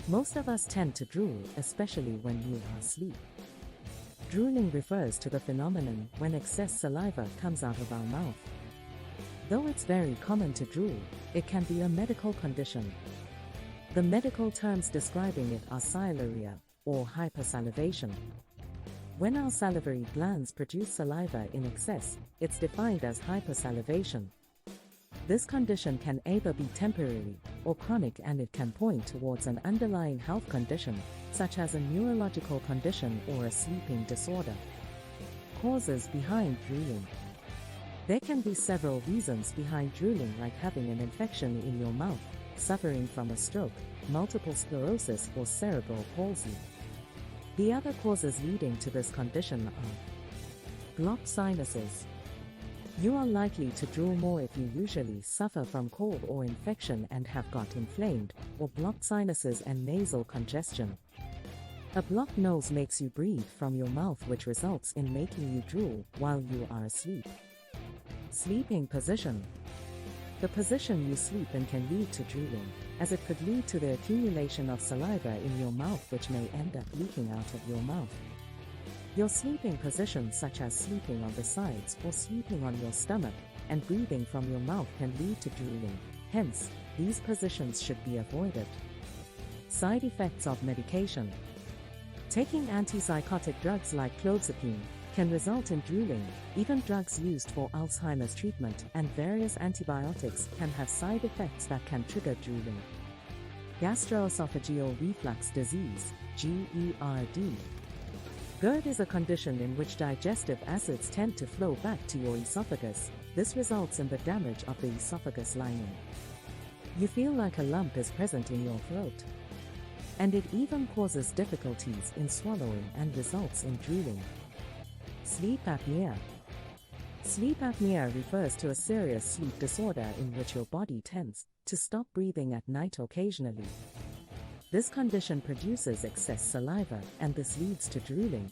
Most of us tend to drool, especially when we are asleep. Drooling refers to the phenomenon when excess saliva comes out of our mouth. Though it's very common to drool, it can be a medical condition. The medical terms describing it are siluria, or hypersalivation. When our salivary glands produce saliva in excess, it's defined as hypersalivation. This condition can either be temporary or chronic, and it can point towards an underlying health condition, such as a neurological condition or a sleeping disorder. Causes behind drooling. There can be several reasons behind drooling, like having an infection in your mouth, suffering from a stroke, multiple sclerosis, or cerebral palsy. The other causes leading to this condition are blocked sinuses. You are likely to drool more if you usually suffer from cold or infection and have got inflamed or blocked sinuses and nasal congestion. A blocked nose makes you breathe from your mouth, which results in making you drool while you are asleep. Sleeping position. The position you sleep in can lead to drooling, as it could lead to the accumulation of saliva in your mouth, which may end up leaking out of your mouth. Your sleeping position, such as sleeping on the sides or sleeping on your stomach and breathing from your mouth, can lead to drooling. Hence, these positions should be avoided. Side effects of medication. Taking antipsychotic drugs like clozapine can result in drooling. Even drugs used for Alzheimer's treatment and various antibiotics can have side effects that can trigger drooling. Gastroesophageal reflux disease, GERD. GERD is a condition in which digestive acids tend to flow back to your esophagus. This results in the damage of the esophagus lining. You feel like a lump is present in your throat. And it even causes difficulties in swallowing and results in drooling. Sleep apnea. Sleep apnea refers to a serious sleep disorder in which your body tends to stop breathing at night occasionally. This condition produces excess saliva, and this leads to drooling.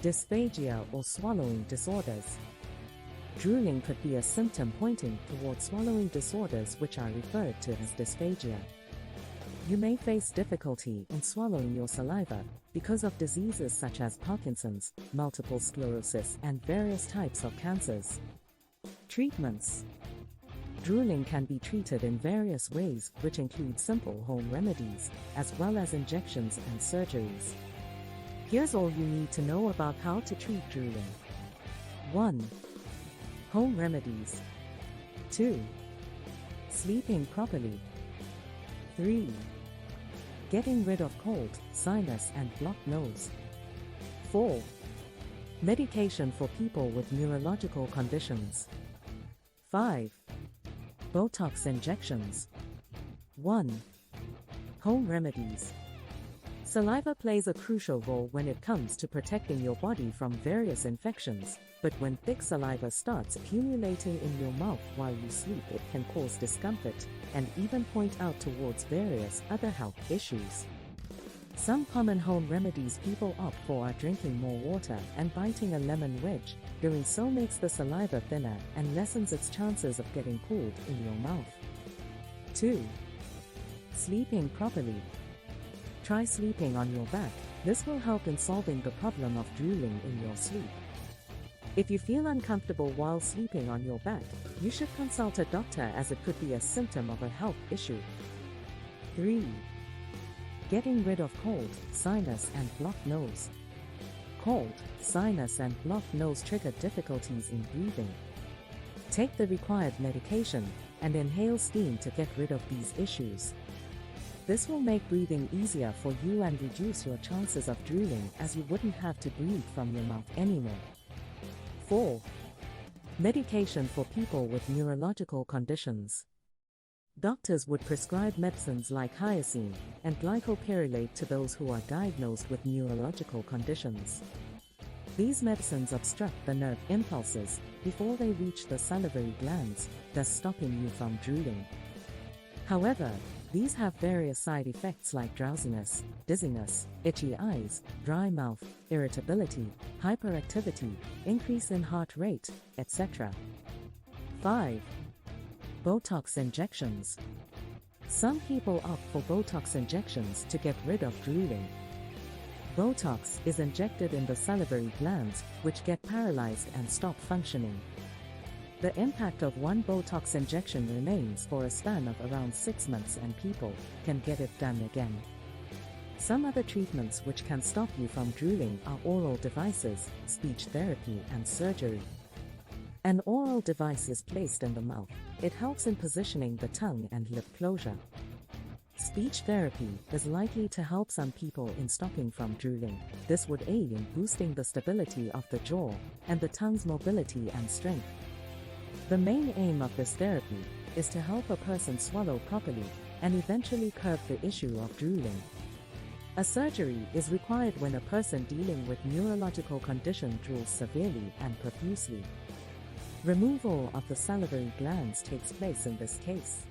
Dysphagia or swallowing disorders. Drooling could be a symptom pointing towards swallowing disorders, which are referred to as dysphagia. You may face difficulty in swallowing your saliva because of diseases such as Parkinson's, multiple sclerosis, and various types of cancers. Treatments. Drooling can be treated in various ways, which include simple home remedies, as well as injections and surgeries. Here's all you need to know about how to treat drooling. 1. Home remedies. 2. Sleeping properly. 3. Getting rid of cold, sinus, and blocked nose. 4. Medication for people with neurological conditions. 5. Botox injections. 1. Home remedies. Saliva plays a crucial role when it comes to protecting your body from various infections, but when thick saliva starts accumulating in your mouth while you sleep, it can cause discomfort and even point out towards various other health issues. Some common home remedies people opt for are drinking more water and biting a lemon wedge. Doing so makes the saliva thinner and lessens its chances of getting pulled in your mouth. 2. Sleeping properly. Try sleeping on your back. This will help in solving the problem of drooling in your sleep. If you feel uncomfortable while sleeping on your back, you should consult a doctor, as it could be a symptom of a health issue. 3. Getting rid of cold, sinus, and blocked nose. Cold, sinus, and blocked nose trigger difficulties in breathing. Take the required medication and inhale steam to get rid of these issues. This will make breathing easier for you and reduce your chances of drooling, as you wouldn't have to breathe from your mouth anymore. 4. Medication for people with neurological conditions. Doctors would prescribe medicines like hyoscine and glycopyrrolate to those who are diagnosed with neurological conditions. These medicines obstruct the nerve impulses before they reach the salivary glands, thus stopping you from drooling. However, these have various side effects like drowsiness, dizziness, itchy eyes, dry mouth, irritability, hyperactivity, increase in heart rate, etc. 5. Botox injections. Some people opt for Botox injections to get rid of drooling. Botox is injected in the salivary glands, which get paralyzed and stop functioning. The impact of one Botox injection remains for a span of around 6 months, and people can get it done again. Some other treatments which can stop you from drooling are oral devices, speech therapy, and surgery. An oral device is placed in the mouth. It helps in positioning the tongue and lip closure. Speech therapy is likely to help some people in stopping from drooling. This would aid in boosting the stability of the jaw and the tongue's mobility and strength. The main aim of this therapy is to help a person swallow properly and eventually curb the issue of drooling. A surgery is required when a person dealing with neurological condition drools severely and profusely. Removal of the salivary glands takes place in this case.